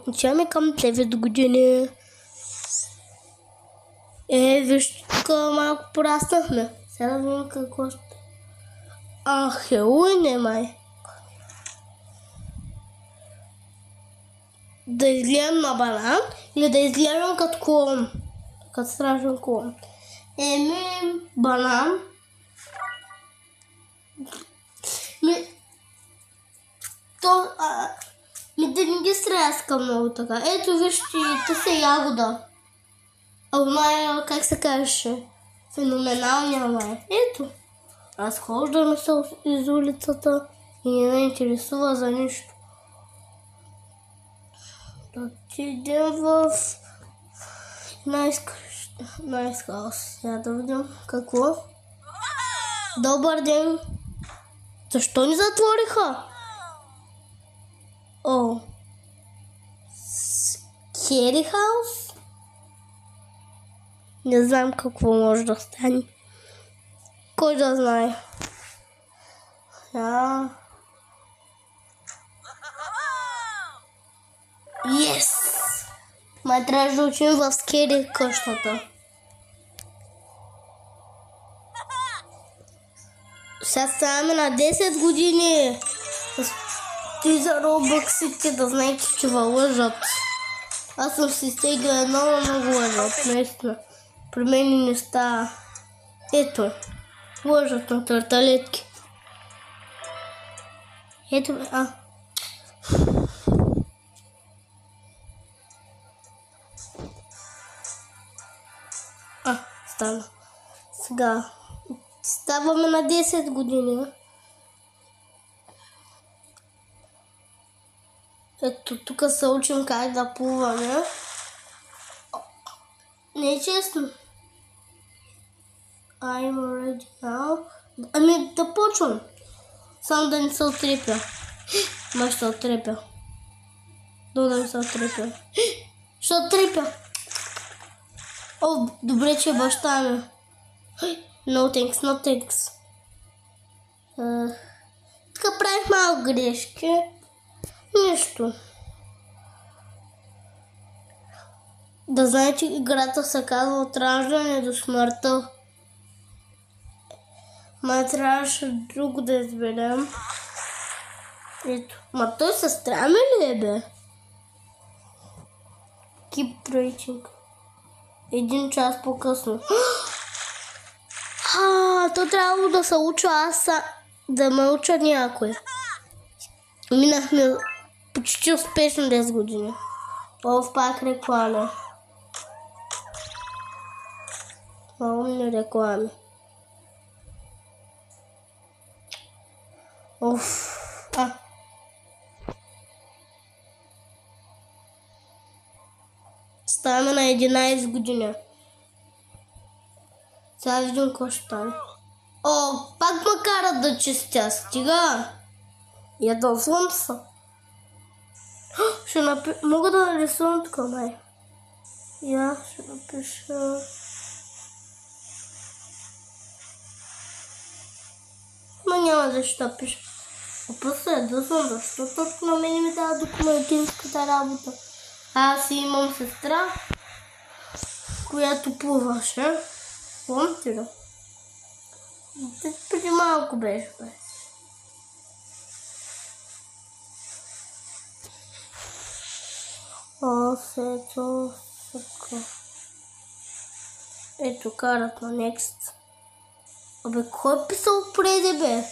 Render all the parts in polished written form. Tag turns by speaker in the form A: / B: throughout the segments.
A: Отиваме към 9 години. Виж, тук малко пораснахме. Сега да видим какво ще... Хелуин е май. Да изгледам на банан или да изгледам като клон. Като страшен клон. Банан. Да не ги стряска много така. Ето вижте, те са ягода. Май, как се казваше? Феноменалния май. Ето. Разхождаме се из улицата и не ме интересува за нищо. Да отидем в Nice House. Сега да видим какво. Добър ден. Защо ни затвориха? Scary House? Не знам какво може да стане. Кой да знае? Yes! Май трябваше да учим в Scary къщата. Сега ставаме на 10 години. И за робъксите да знаете, че лъжат. Аз съм си стегла много лъжат, наистина. При мен не става. Ето, лъжат на тарталетки. Ето, стана. Сега ставаме на 10 години. Ето, тук се учим как да плуваме. Не е честно. I'm ready now. Да почвам. Само да не се отрепя. Май ще отрепя. Да не се отрепя. Ще отрепя. Добре, че баща ми. No thanks. Така правих малко грешки. Нищо. Да знаете, играта се казва от раждане до смъртта. Май трябваше друго да изберем. Ето. Той сестра ми ли е, бе? Keep preaching. 1 час по-късно. То трябвало да се уча аз, да ме уча някой. Минахме почти успешно 10 години. Пак реклами. Умни реклами. Ставаме на 11 години. Сега видим какво ще стане. Пак ме карат да чистя. Стига. Ядосвам се. Мога да нарисувам тук, май. Ще напиша... Няма защо пиша. Просто ядосвам, защото на мен ми дава документинската работа. Аз имам сестра, която плуваше. Помните ли? Преди малко беше, бе. Ето, карат на Next. Кой е писал преди, бе?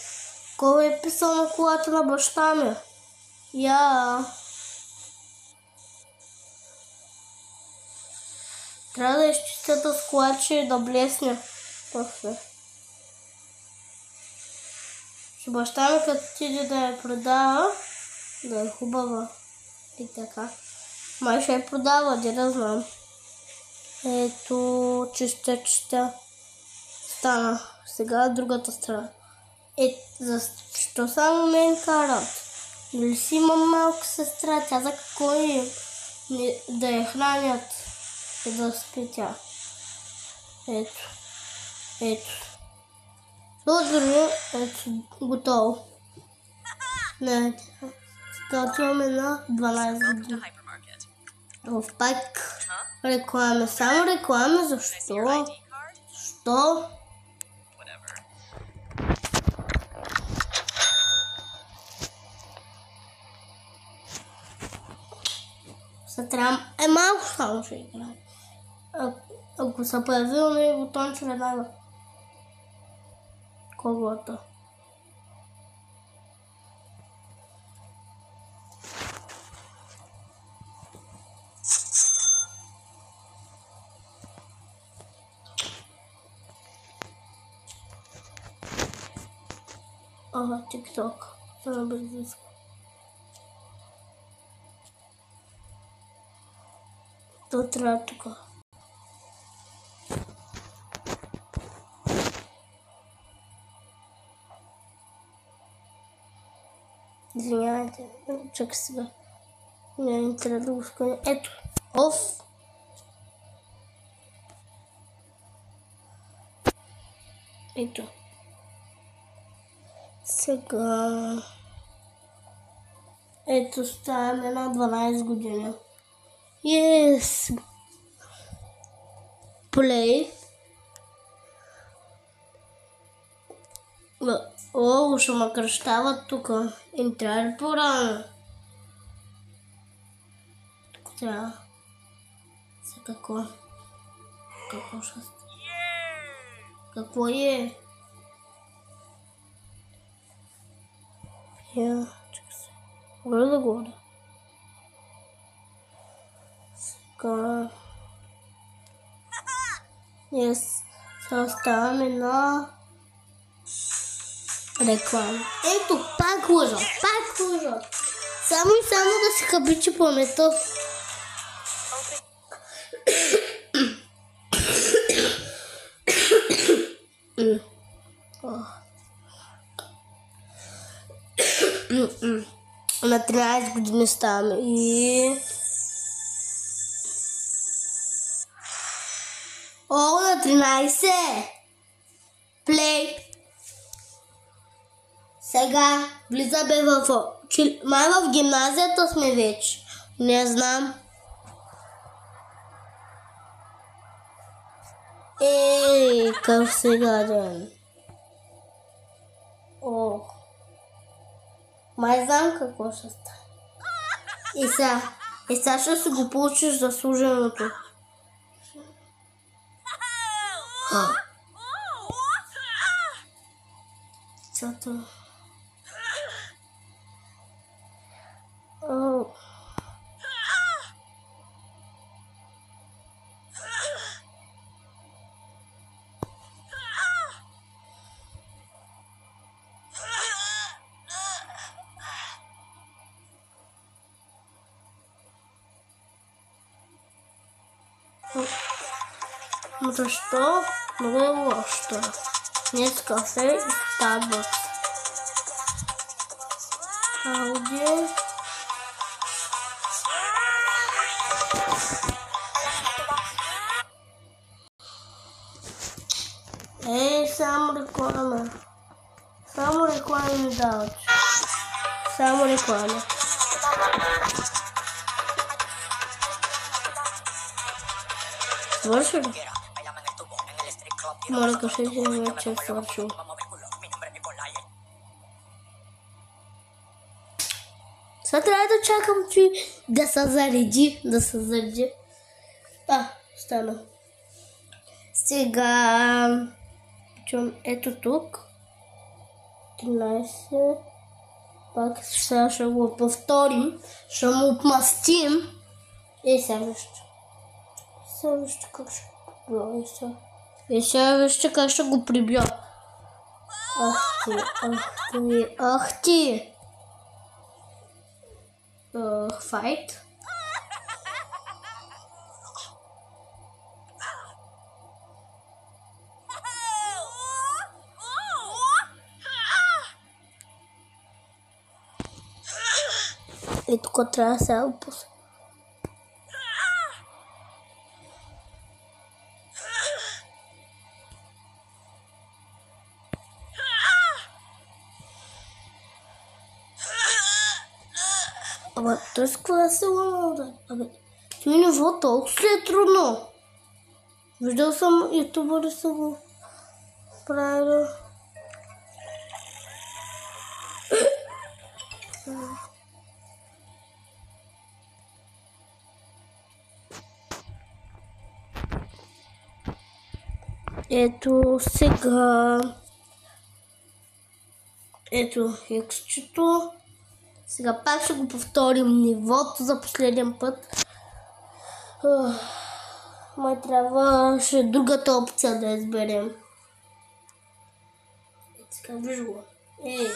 A: Кой е писал на колата на баща ми? Трябва да изчистя с колаче и да блесне. Баща ми като отиде да я продава, да е хубава. И така. Май ще я продава, да знам. Ето, чистя. Стана. Сега другата страна. Защо само мен карат? Или си имам малка сестра, тя за какво е? Да я хранят и да спи тя. Ето. Ето, готово. Сега отиваме на 12 години. Пак реклами. Само реклами. Защо? Защо? Малко само ще играем. Ако се появил на бутонче веднага. Когото. Ага, TikTok. Това бързиска. То трябва тук. Извинявайте, чакай сега. Не трябва да го скъня. Ето, оф. Ето. Сега... Ето, ставаме на 12 години. Yes! Play. О, ще ме кръщават тук. Трябва по-рано. Тук трябва. За какво? Какво ще стане? Какво е? Чакай се. Горе да горе. Сега... Yes. Сега ставаме на... реклама. Ето, пак лъжа. Само и само да си хабичи паметта. На 13 години ставаме и... О, на 13! Плей! Сега влизаме май в гимназията сме вече. Не знам. Какъв сега ден. О. Май знам какво ще стане. И сега ще си го получиш заслуженото. Цято. Защо? Много е лошо. Днес кафе и Starbucks. Ауди. Само реклама. Само реклами ми дават. Само реклами. Свърши ли? Моля, кажете ми, че е свършил. Сега трябва да чакам, че да се зареди. Стана. Сега... Ето тук. 13. Пак сега ще го повторим. Ще му отмъстим. Сега вижте. Сега вижте как ще го прибя. Сега вижте как ще го прибя. Ах ти. Файт. И тук трябва да се опуска. Ама той с какво да се ломал да? Стои ниво толкова ли е трудно? Виждал съм ютубъри са го правили. Ето сега. Ето хексчето. Сега пак ще го повторим нивото за последен път. Май трябваше другата опция да изберем. Ето сега виж го. Ей!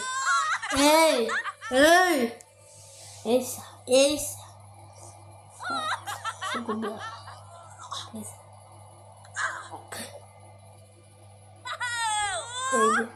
A: Ей! Ей! Ей са! Ей са! Ще го бия. Ей са! Ей!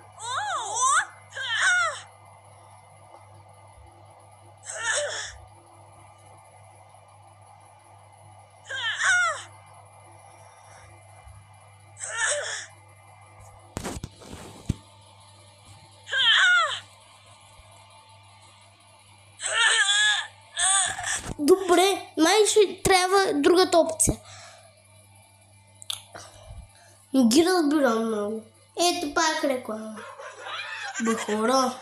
A: Добре, май ще трябва другата опция. Не ги разбирам много. Ето пак реклама. Бе хора.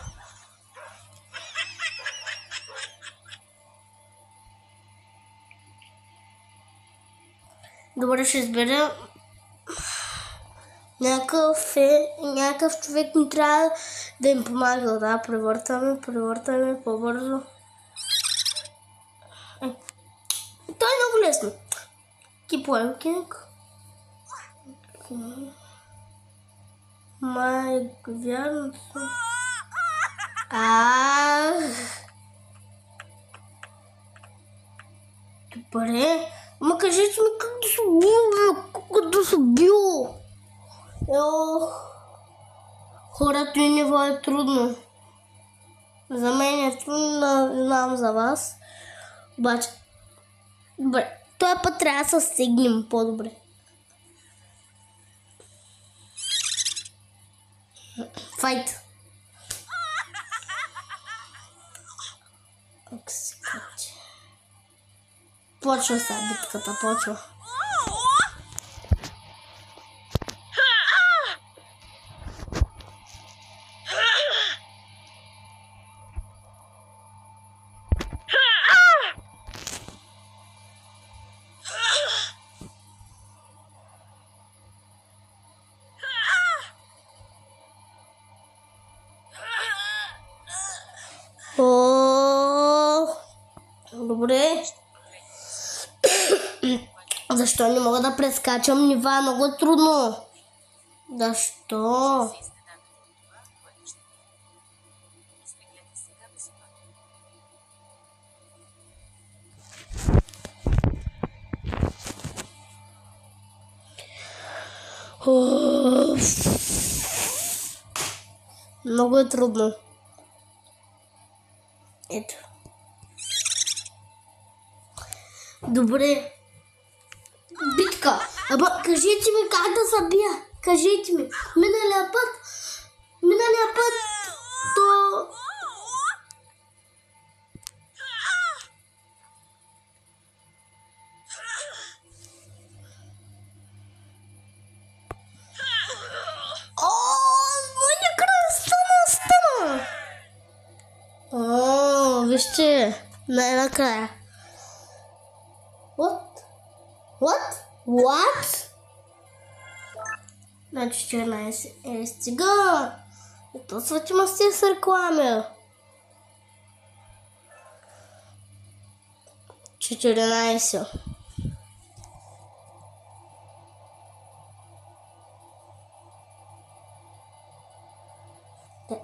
A: Добре, ще изберем. Някакъв човек ни трябва да им помага. Да, превъртаме по-бързо. Това е много лесно. Keep working. Май, вярно. Добре. Ма кажете ми как да се бил, как да се бил. Хората и ниво е трудно. За мен е трудно, не знам за вас. Обаче, добре, този път трябва да се стегнем по-добре. Файт! Почва сега битката, почва. Добре. Защо не мога да прескачам нива? Много е трудно. Защо? Много е трудно. Ето. Добре. Битка. Ама кажете ми как да се бия. Кажете ми. Миналия път то... Вижте, най-накрая. What? Значи 14 стига. То свъртима с тези реклами. 14.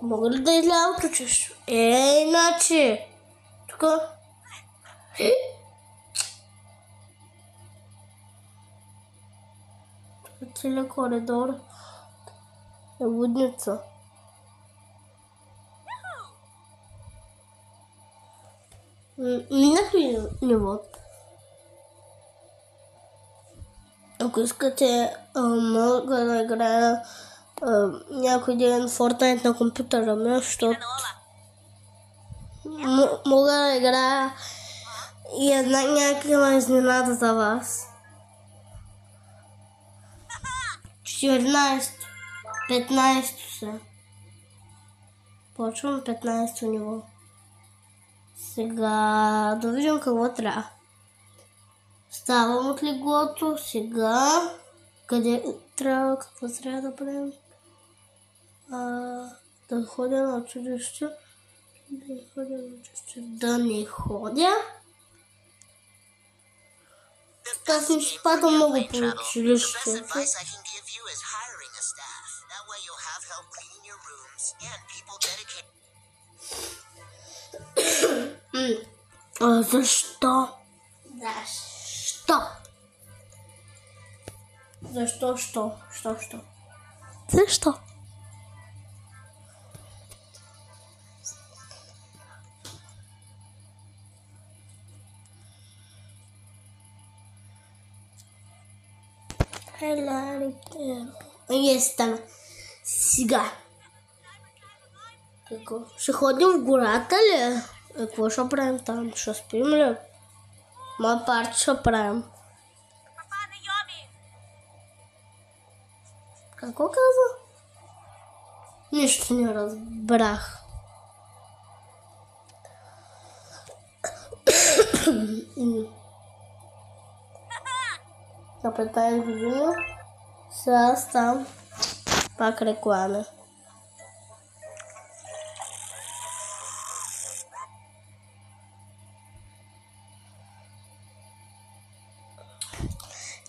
A: Мога ли да изляза от чуш? Иначе. Тук. Целият коридор е лудница. Минах ли нивото? Ако искате, мога да играя някой ден Fortnite на компютъра ми, защото мога да играя И една някаква изненада за вас. 14, 15 са. Почвам 15 ниво. Сега да видим какво трябва. Ставам от леглото. Сега къде трябва, какво трябва да правим? Да ходя на училище. Да не ходя. Аз не спада много по училището. Защо? Защо? Защо? Стана. Сега. Какво? Ще ходим в гората ли? Какво ще правим там? Ще спим ли? Моя парти ще правим. Какво каза? Нищо не разбрах. На 15 години сега там пак реклами.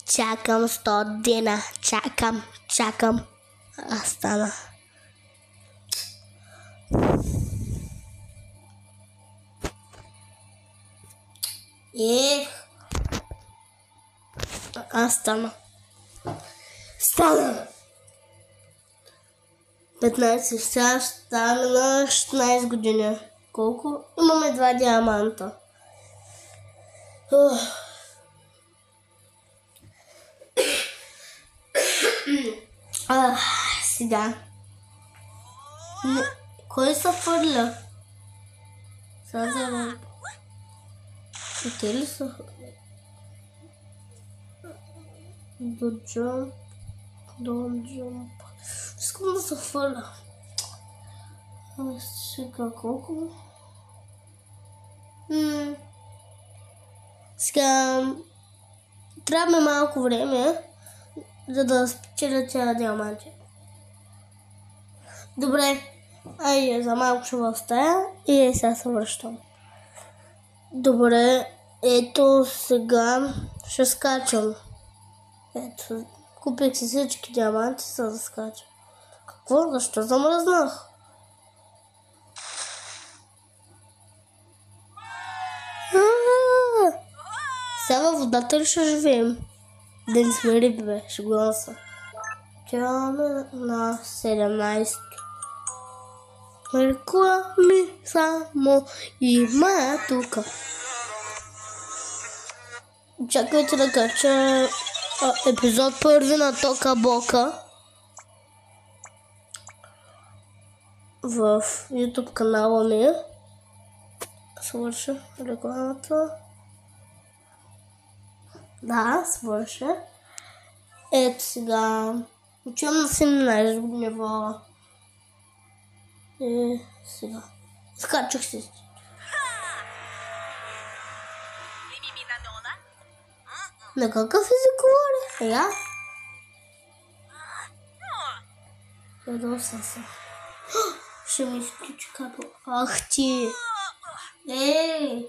A: Чакам 100 дена. Чакам. Аз стана. Аз стана. 15, сега стана на 16 години. Колко? Имаме 2 диаманта. Сега. Кой се фърля? Сега за... И те ли са? Don't jump. Искам да се фърля. Сега колко? Сега трябва малко време, за да спечеля тези диаманти. Добре, айде за малко ще остая и сега се връщам. Добре, ето сега ще скачам. Ето, купих си всички диаманти, за да скачам. Какво? Защо замръзнах? Сега във водата ли ще живеем? Да не сме риби, бе, ще го носа. Тяме на 17. Реклами само има тука. Чакайте да кача епизод 1 на Тока Бока в YouTube канала ми. Свърша рекламата. Да, свърша. Ето сега. Учим на 17 ниво. Сега. Скачах се. На какъв език говоря? Я? Ядоса се. Ще ми изключи капо. Ах ти! Ей!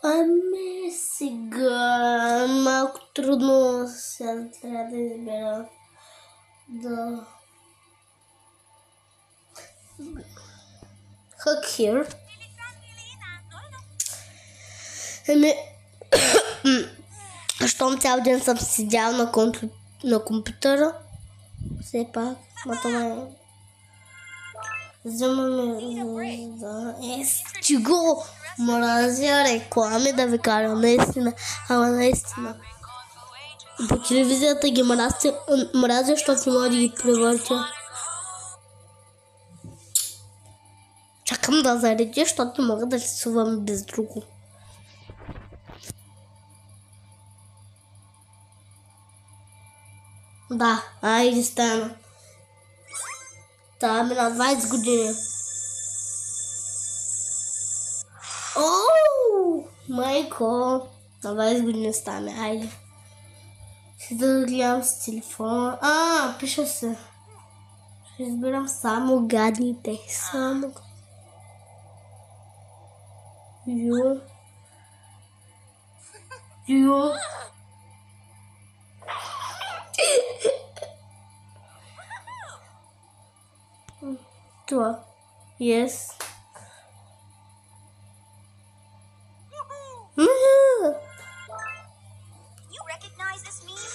A: Ами сега малко трудно сега трябва да избера. Да. Hack here. Щом цял ден съм седял на компютъра, все пак, това е... Вземаме да... Стиго! Мразя реклами да ви кажа, наистина. Ама наистина. По телевизията ги мразя, защото не мога да ги превъртя. Чакам да зареди, защото не мога да рисувам без друго. Да, айде стана. Ставаме на 20 години. Оу, майко. На 20 години ставаме, айде. Ще да гледам с телефона. Пиша се. Ще избирам само гадните. Само. Ю. Това. Yes.
B: You recognize this meme?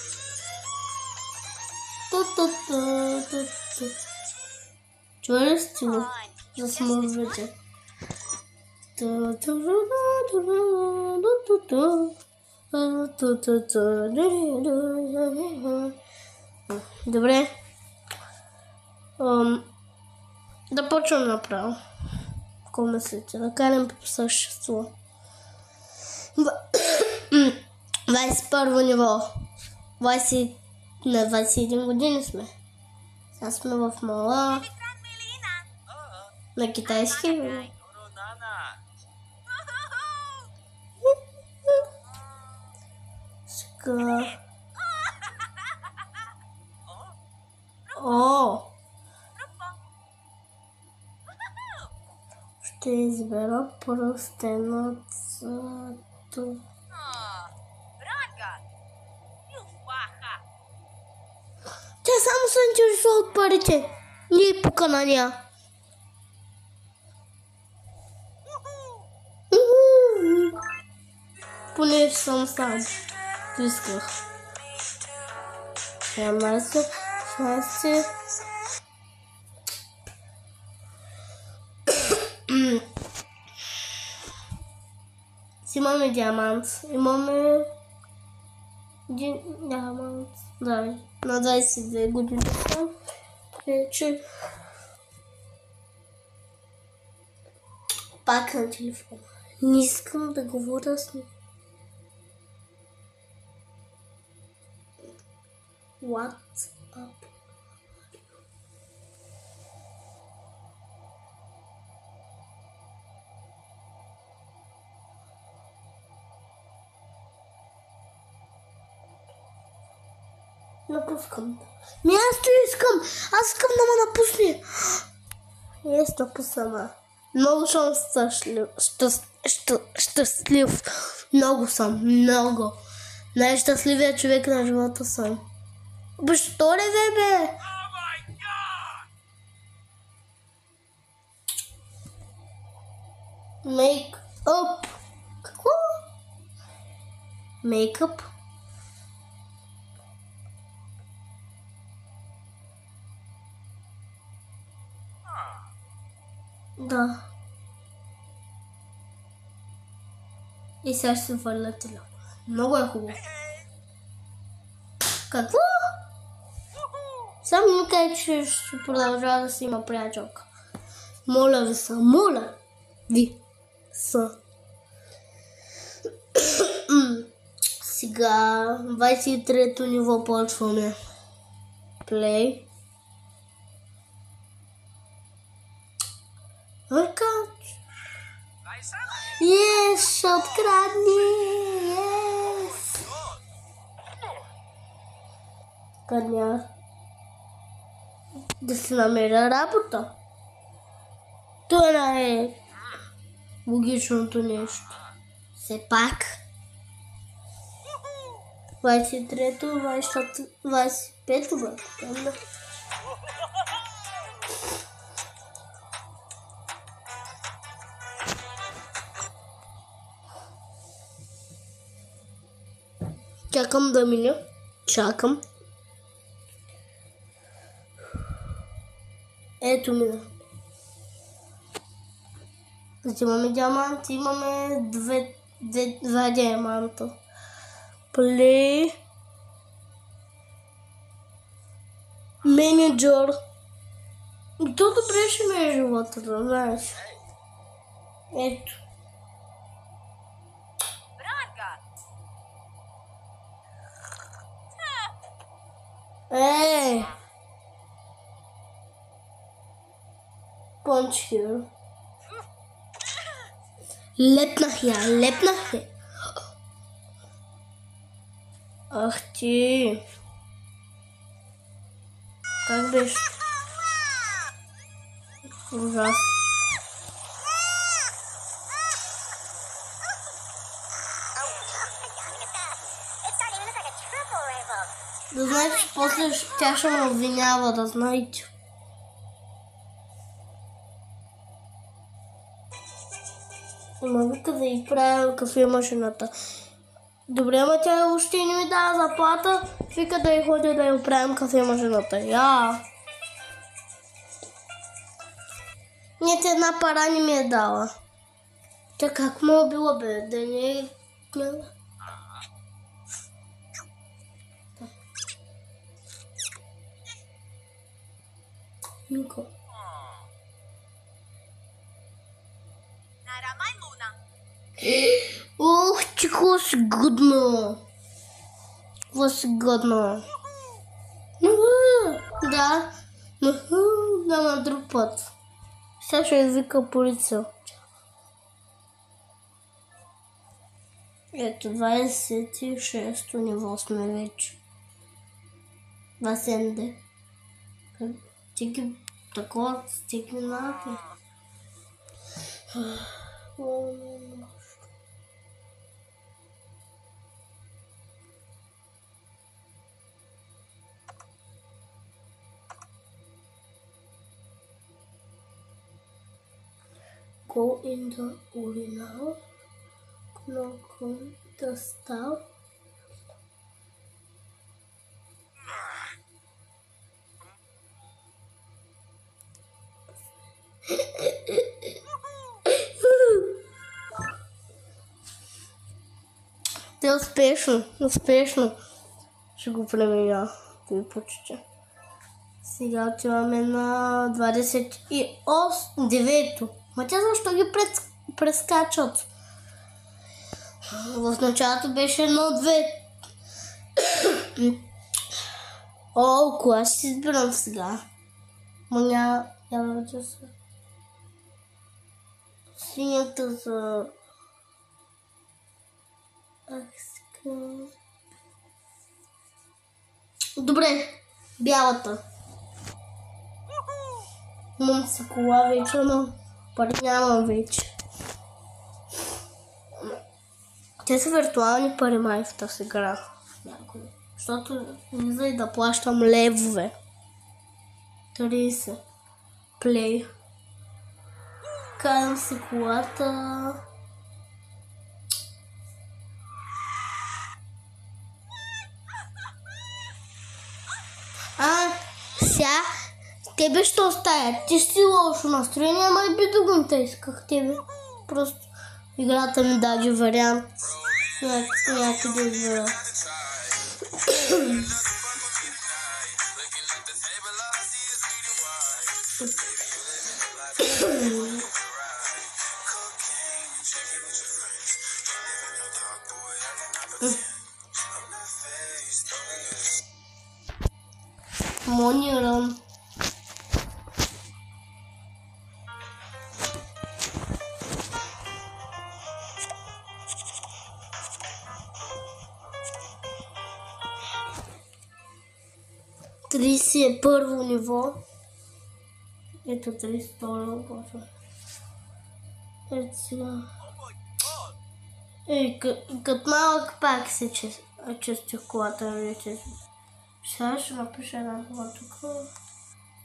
A: Чува ли стило? За смървите. Добре. Да почвам направо. Какво мислите? Да карам по същество. 21 ниво. 20... На 21 години сме. Сега сме в мала. На китайски. Сега... Ще избера пръстенцето. Тя само се интересува от парите. Ние по канания. Поне съм сам. Исках. 17, 16. Имаме диамант. Имаме диамант. Да, на 22 години съм. Вече пак на телефон. Не искам да говоря с него. What up? Напускам. Място искам. Аз искам да ме напусне. Yes, напусна. Много съм щастлив. Много съм. Много. Най-щастливият човек на живота съм. Що ли бе? Мейкъп. Какво? Мейкъп? Да. И сега ще се върна телефон. Много е хубаво. Какво? Само ми кажа, че ще продължава да си има приятелка. Моля ви са, моля ви са. Сега 23-то ниво почваме. Play. Yes, открадни! Yes! Къдня? Да се намеря работа. Това е логичното нещо. Все пак. 23-то, 24-то, 25-то бъде. Чакам да миня. Чакам. Ето мина. Имаме диаманти, имаме два диаманта. Play. Менеджер. И то добре ще ми е живота, да знаеш. Ето.
B: Branka!
A: Ей! Punch here. Лепнах я. Ах ти. Как беше? Ужасно.
B: It's starting to look like a triple rifle.
A: Да знаете, че после тя ще ме обвинява, да знаете. Ама вика да й правя кафемашината. Добре, ама тя още не ми дава заплата. Вика да й ходя да й оправим кафемашината. Я. Нет, една пара не ми е дала. Тя как му била бе? Да не е гледа. Нико.
B: Naramay muna.
A: Ух, чего сгодно. Възгодно. Да. Да, на друг път. Сега ще извика полиция. Ето, 26-то ниво сме вече. Басенде. Стиги такова, стигни напи. Go in the urinal. Knock on the stove. Те успешно ще го преминя. Ви почти. Сега отиваме на 29-то. Ма тя защо ги прескачат? В началото беше 1-2. О, кога ще си избирам сега? Ма няма вече са. Синята за... Добре, бялата. Имам си кола вече, но пари нямам вече. Те са виртуални пари май в тази игра. Защото не за и да плащам левове. 30. Плей. Карам си колата. Сега тебе ще оставя. Ти си лошо настроение, ама и би да го не исках тебе. Просто играта ми даде вариант. Някъде избера. Монирам. Тридесет е първо ниво. Ето 32 почва. Ето сега. Като малък пак се чистих колата вече. Сега ще напиша една кола тук.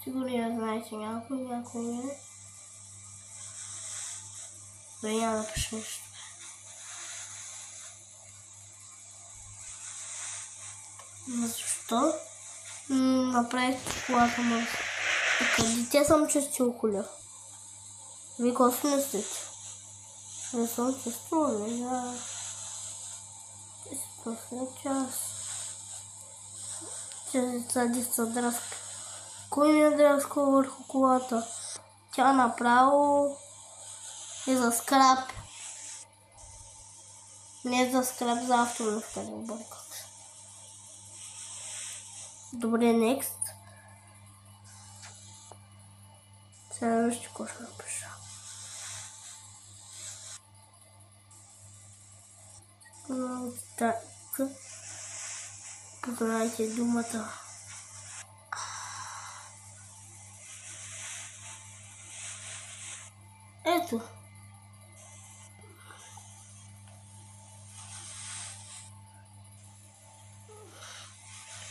A: Сигурно я знаете някой не. Да няма да пиша нищо. Защо? Направих колата му. Къде те съм чистил коля? Вие какво си мислите? Не съм чистил, не знам. Те си последен час. Тези са дръска. Кой ми е дръскал върху колата? Тя направо И за скрап. Не за скрап, за автомобилка не обърках. Добре, next. Сега вижте какво ще напиша. Так. Познайте думата. Ето.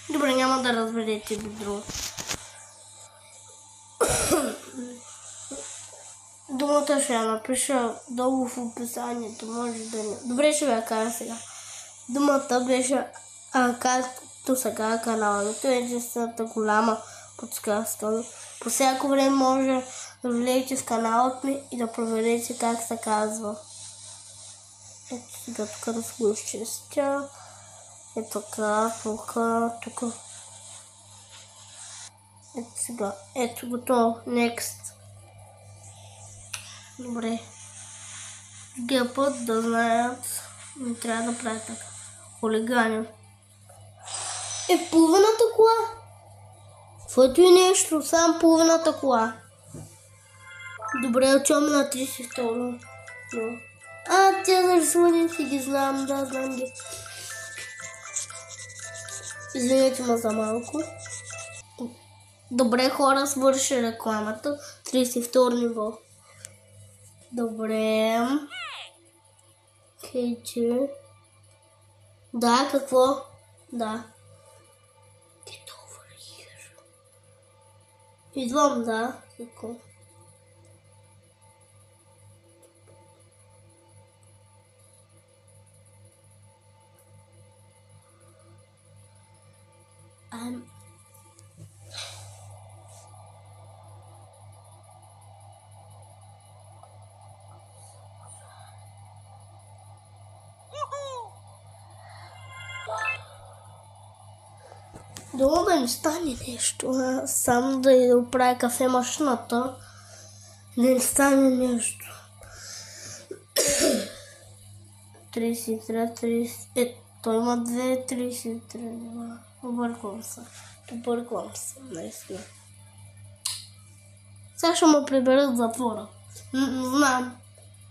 A: Добре, няма да разберете друго. Думата ще я напиша долу в описанието, може да не. Добре, ще ви я кажа сега. Думата беше, както сега канала ми. Това е единствената голяма подсказка. По всяко време може да влезете в каналът ми и да проверите как се казва. Ето сега тук да се го изчистя. Ето така, тук. Ето сега. Ето готово. Next. Добре. Другия път да знаят, не трябва да правят така. Хулигани. Половината кола. Твоето и нещо, само половината кола. Добре, отиваме на 32. Тя зарисувани си ги знам, да, знам ги. Извинете ме за малко. Добре, хора, свърши рекламата. 32 ниво. Добре. Хейче. Да, какво? Да. Get over here. Идвам, да. Какво? Долу да не стане нещо, само да оправя кафе машината, да не стане нещо. 33, той има 2, 33, обърквам се, наистина. Сега ще ме приберат в затвора. Знам,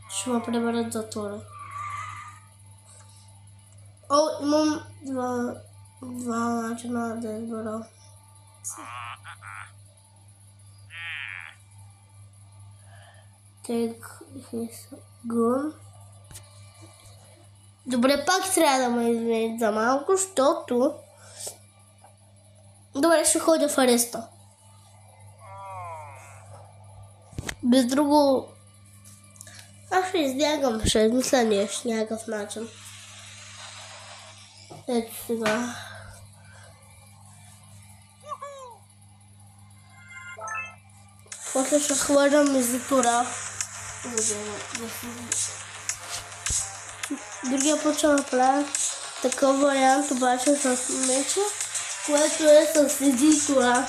A: ще ме приберат в затвора. Имам два начина да избера. Take his gun. Добре, пак трябва да ме извинят за малко, защото... Добре, ще ходя в ареста. Без друго... Аз ще избягам, ще измисля нещо, някакъв начин. Ето сега. После ще хвърлям из затвора. Другия път ще направя такъв вариант, обаче с меча, което е с едитора.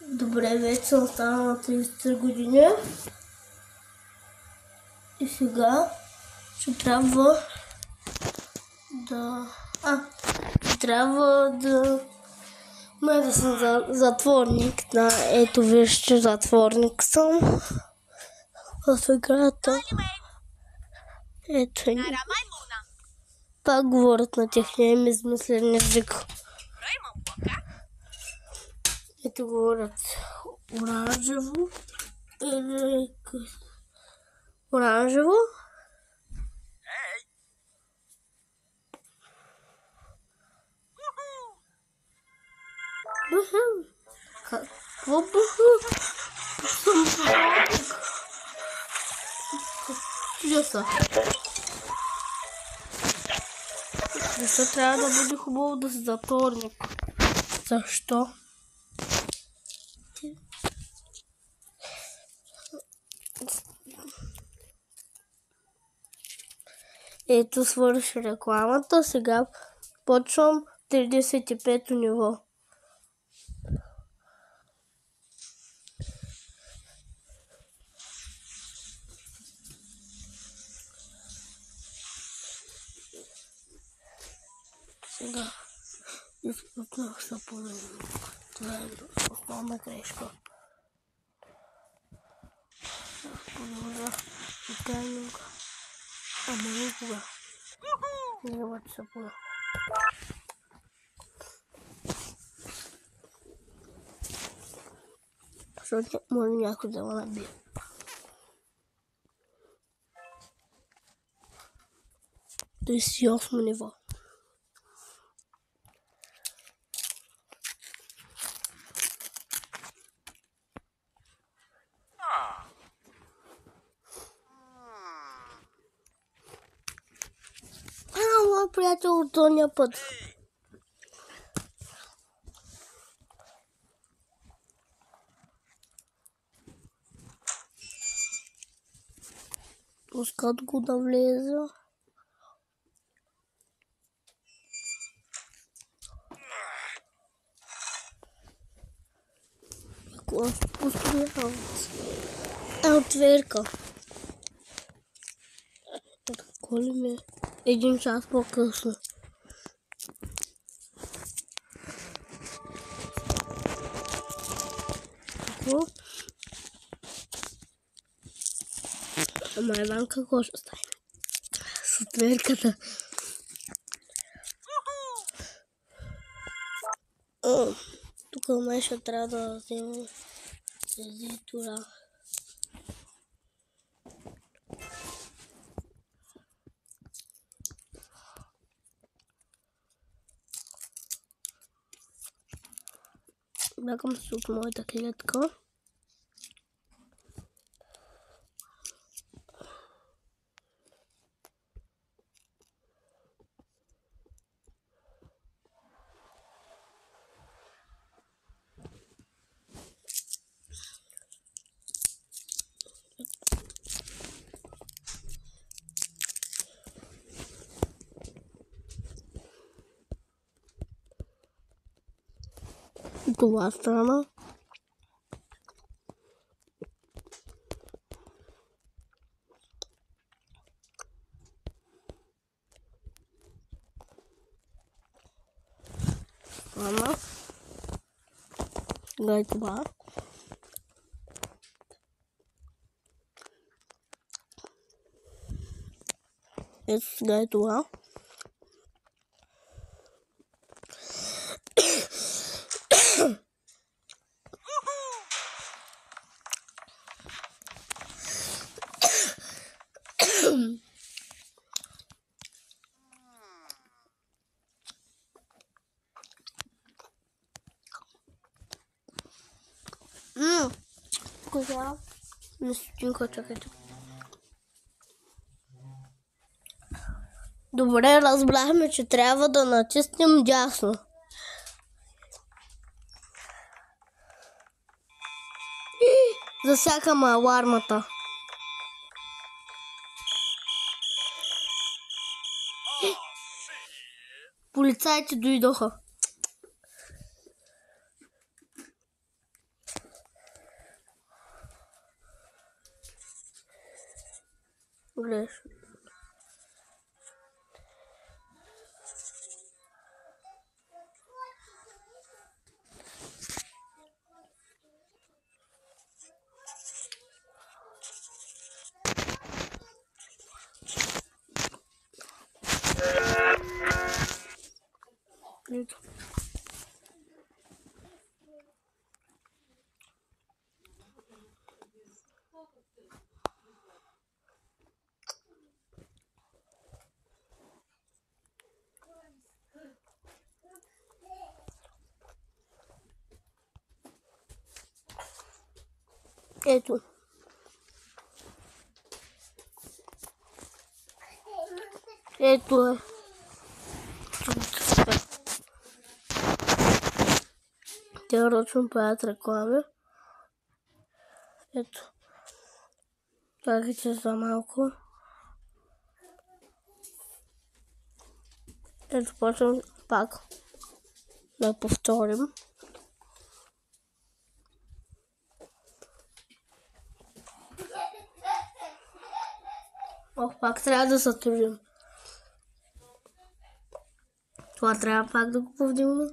A: Добре, вече съм станала на 30 години. И сега ще трябва да... Май да съм затворник. Ето вижте, затворник съм. В играта. Ето ни. Пак говорят на техния им измислен език. Ето говорят оранжево. Или... Оранжево. Какво буху? Деса трябва да бъде хубаво да си затворник. Защо? Ето свърши рекламата. Сега почвам 35-то ниво. Сега изпуснах сапунен. Това е основна грешка. Продължа питайника. Ама никога. Не работи сапуна. Защото може някой да ме набие. То е си 8 ниво. Моя приятел от тония път. Пускат го да влезе. Какво построяват? Отверка. Какво ли ми е? 1 час по-късно. Какво? Ама Иван какво ще стане? С отверката. Тук май ще трябва да взема езитора. Бягам се от моята клетка. Това страна. Страна. Гледай това. Ето сега е това. Коза. Нестинка, чакайте. Добре, разбрахме, че трябва да натиснем дясно. Засякаме алармата. Полицаите дойдоха. Гледаш. Ето. Ето. Ето е. Те ръчно правят реклами. Ето. Чакайте за малко. Ето почвам пак да повторим. Пак трябва да се трудим. Това трябва пак да го повдигна.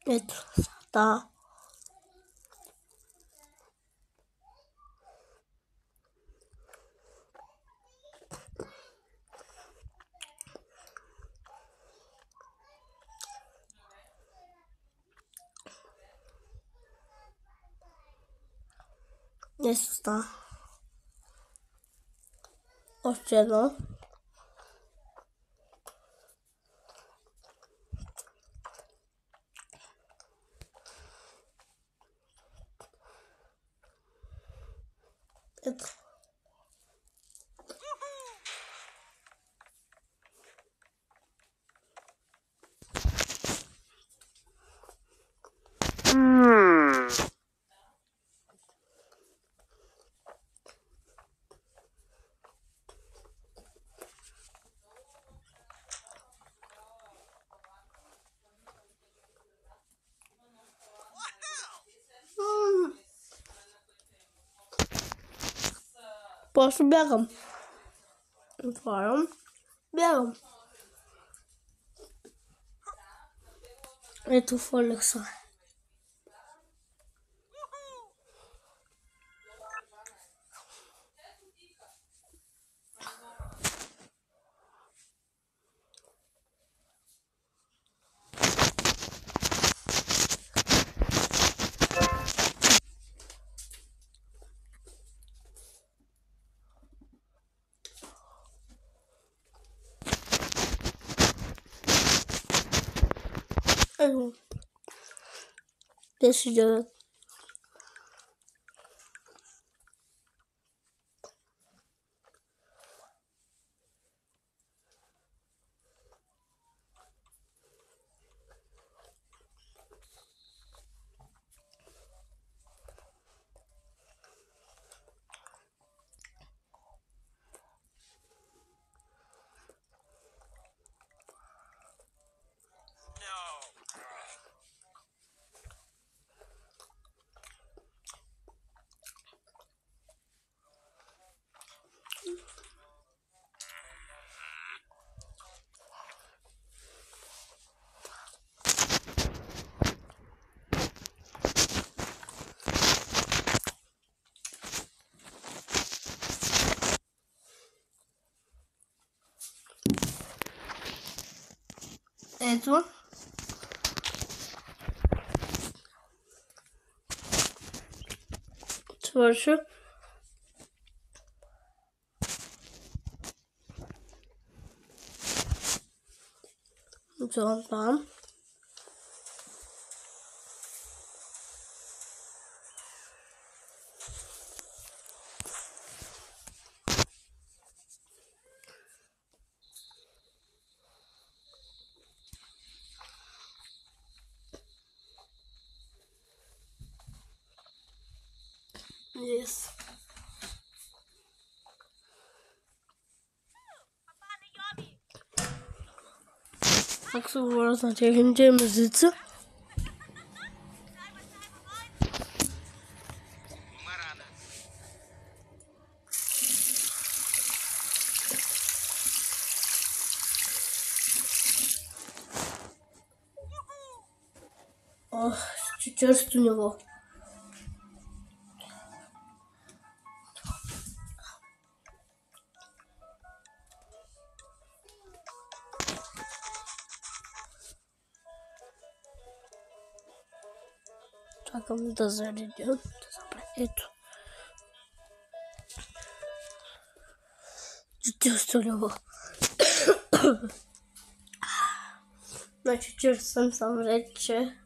A: Ето, да. Ето, да. Още едно. Ето. Просто бягам. Отварям. Бягам. Ето в Алекса. Ето. 10-9. Ето. Свърши. Отивам там. Yes. Как се говорят на техните езици? Ох, често ниво. Чакам да заредя. Ето. Често ниво. Значи, че съм рече.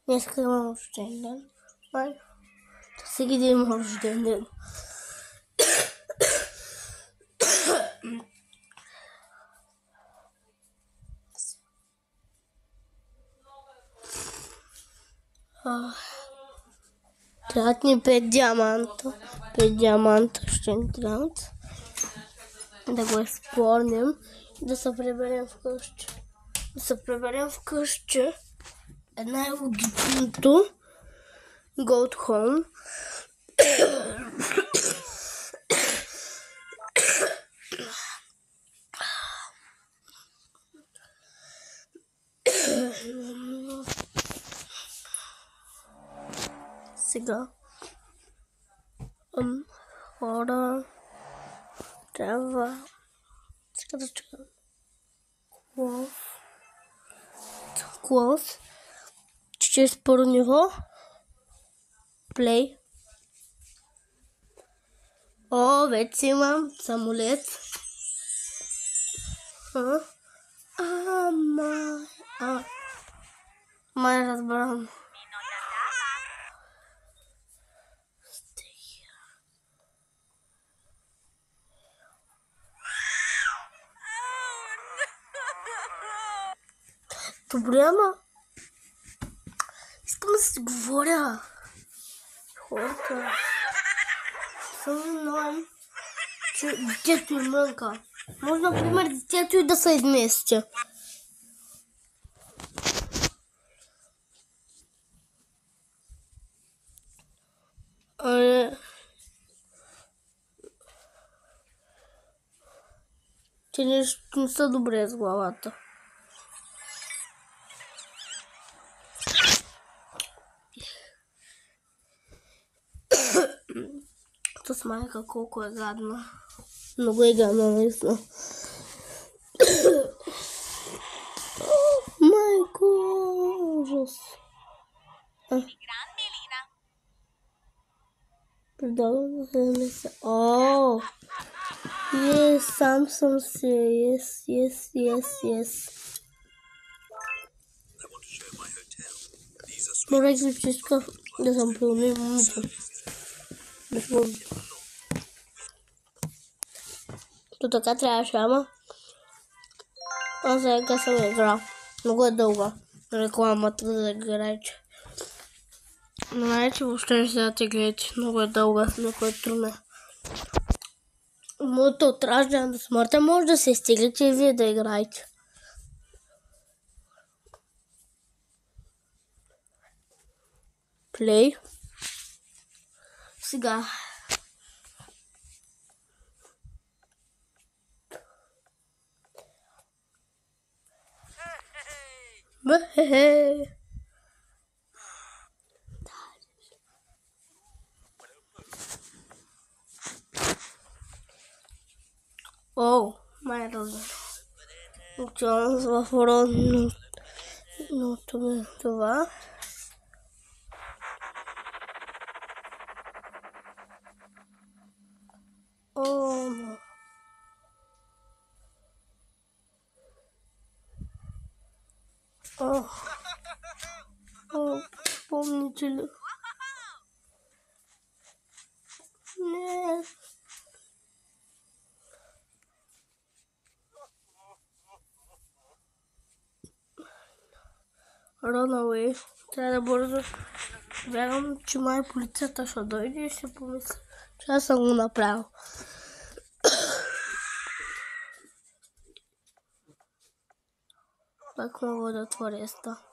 A: Днеска имам рожден ден. Всеки ден имам рожден ден. Трябват ни 5 диаманта. 5 диаманта ще ни трябват. Да го изплорнем и да се приберем вкъщи. Да се приберем вкъщи е най-логичното. Go to home. Сега хора трябва сега да чакам close 41 ниво play. О, вече имам самолет. Май разбрам. Добре, ама искам да си говоря. Хората. Само знаем, че детето е мънка. Може, например, детето и да се измести. Че нещо не са добре с главата. С майка колко е гадна. Много е гадна, наистина. Майко, ужас. Предавам да се намеся. О, сам съм се. Yes. Моля, че иска да съм пълни момиче. То така трябваше, ама аз сега съм играл. Много е дълга рекламата за играчи. Но най-че въобще не се да те гледате. Много е дълга, много е трудна. Моето от раждане до смъртта може да се стигнете и вие да играете. Play. Сега. Бе-хе-хе. О, май роза. Учвам в родното това. Помните ли? Не. Run away. Трябва да бързо. Вярвам, че май полицията ще дойде и ще помисля, че аз съм го направил. Пак мога да отворя еста.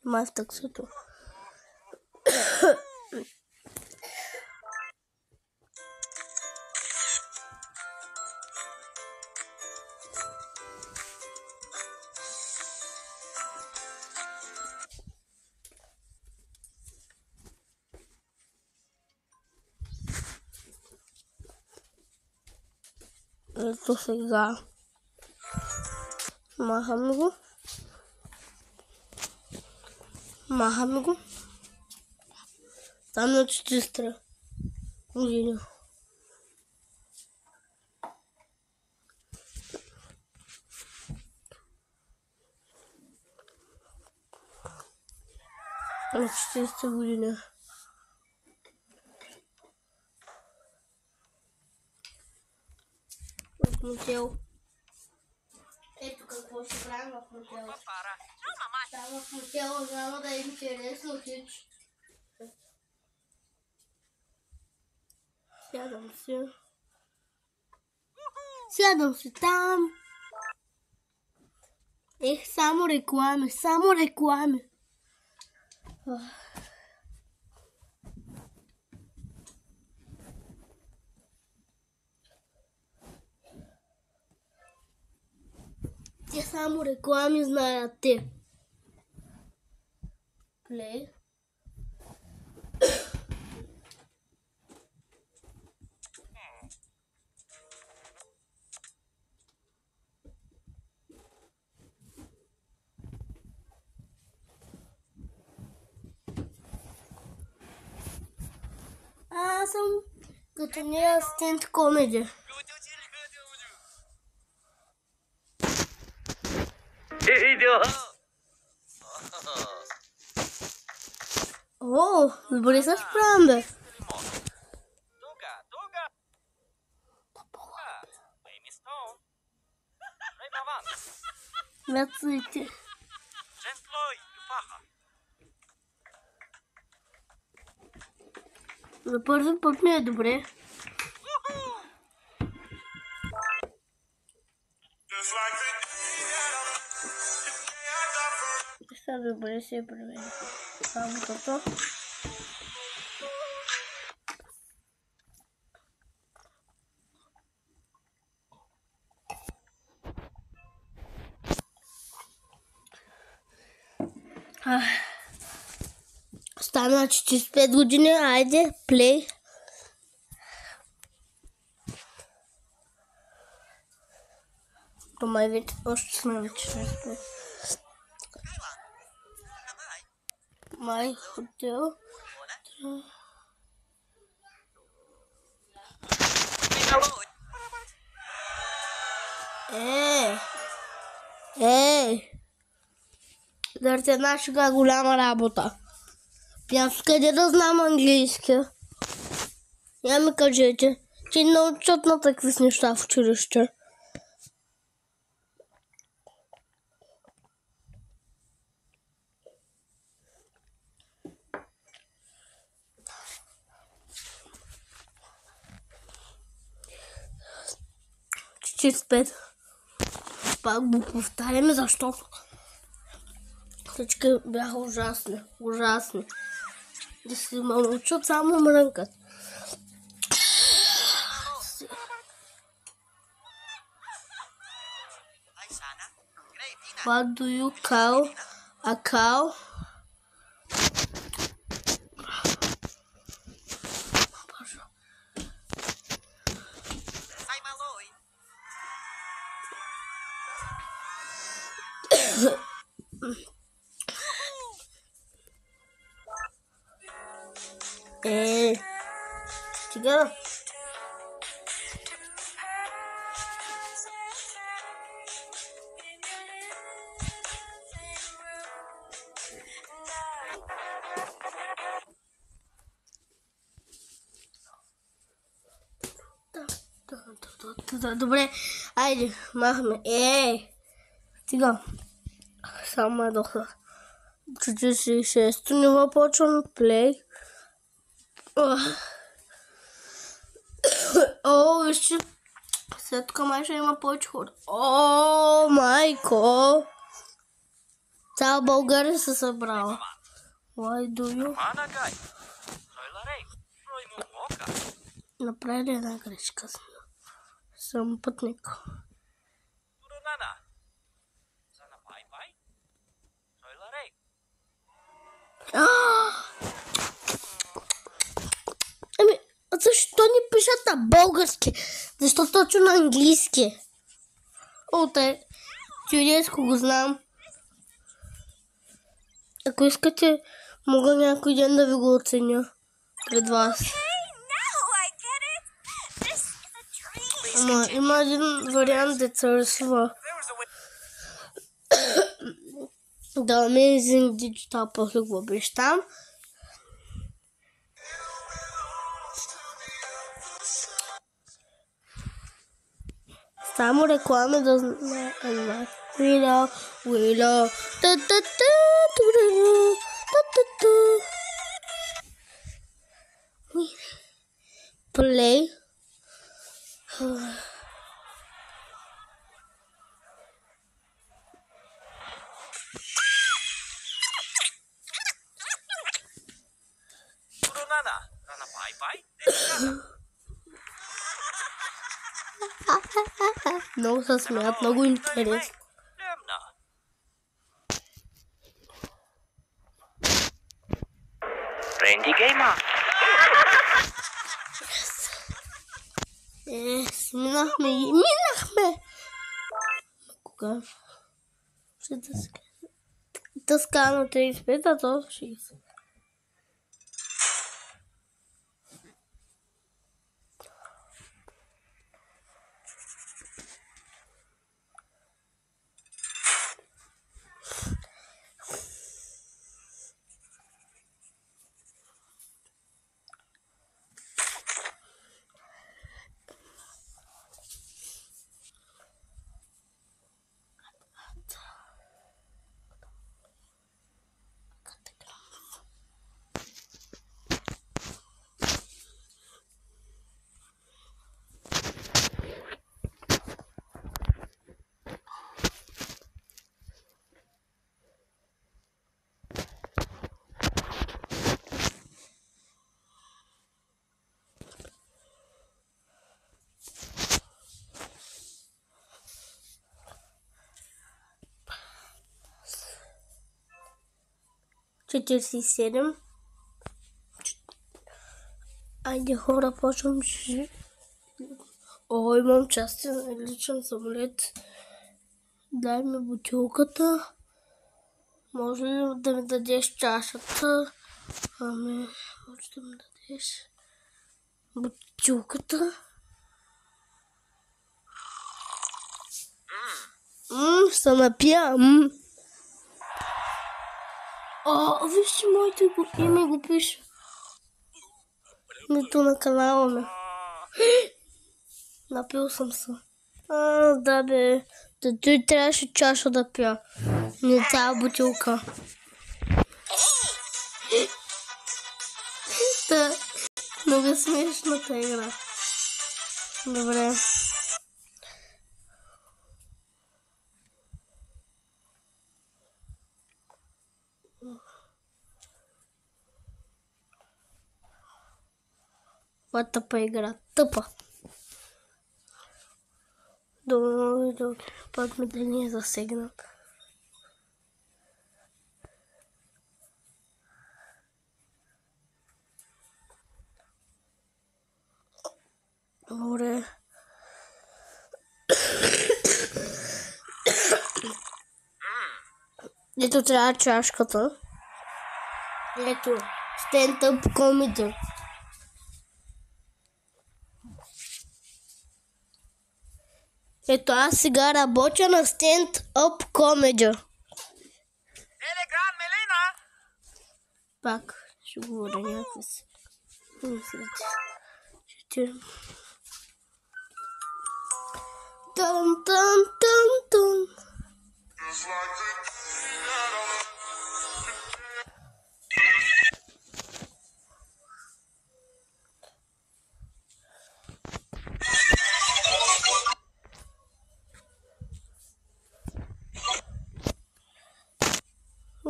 A: Май в таксито. Ето сега. Махаме го. Там на 400 години. На 40 години. В мотел. Ето какво ще правим в мотел. Става в хотела, няма да е интересно хич. Сядам си там. Само реклами, само реклами. Те само реклами знаят те. Play. Аз съм като нея стенд комеди. О, добре се справям, бе. Мяцайте. За първи път ми е добре. Сега добре се е променя работата. Стана 45 години, айде, плей. То май вече още сме на 45. Май хотел. Дърте една шега голяма работа. Аз къде да знам английски? Я ми кажете, че научат на такви неща в училище. Спет. Пак го повтаряме, защото всички бяха ужасни. Ужасни. Да си ме научат само мрънкат. What do you call a cow? Сега. Добре, айде, махме. Сега. Само е доха. 46-то ниво почвам. Плей. О, вижте. След тук май ще има повече хора. О, майко! Цяла България се събрала. Why do you? Направи една грешка. Съм пътник. Ами, защо не пишат на български? Защо точно на английски? Чудеско го знам. Ако искате, мога някой ден да ви го оценя пред вас. Ама има един вариант да църсва. Да, Amazing Digital, после го обещам. Само реклами да знаят. Willow, Willow, da da da, da da da. Play.
C: Nana pai.
A: Nossa, смеят много интересно.
C: Randy Gamer.
A: Минахме. Кога? Ще дъска на 35, а то 60. Четиридесет и седем. Айде хора, почвам. О, имам частен личен самолет. Дай ми бутилката. Може ли да ми дадеш чашата? Ами, може да ми дадеш бутилката. Ще напия. Вижте, моите име го пише. Името на канала ми. Напил съм се. Да бе. Той трябваше чаша да пия. Не цяла бутилка. Много смешната игра. Добре. Това тъпа игра. Тъпа. Добре. Пак ми да ни е засегнат. Добре. Ето трябва чашката. Ето. Stand-up comedy. Ето аз сега работя на stand-up comedy.
C: Телеграм, Мелина!
A: Пак ще говоря някакви си. Тън.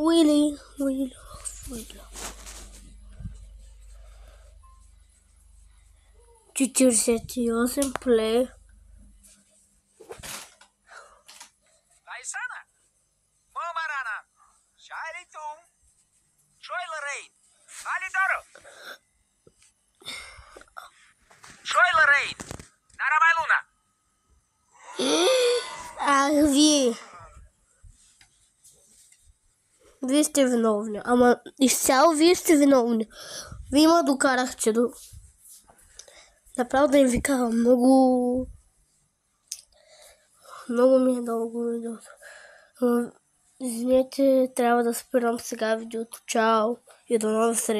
A: Willy. 48 play.
C: Laisana! Pomarana! Sharitum! Troilerane! Alidoro! Troilerane! Narabailuna!
A: Вие сте виновни. Ама изцяло вие сте виновни. Вие ма докарахте до... Направо да им ви кажа, много ми е дълго видеото. Извинете, трябва да спирам сега видеото. Чао и до нови срещи.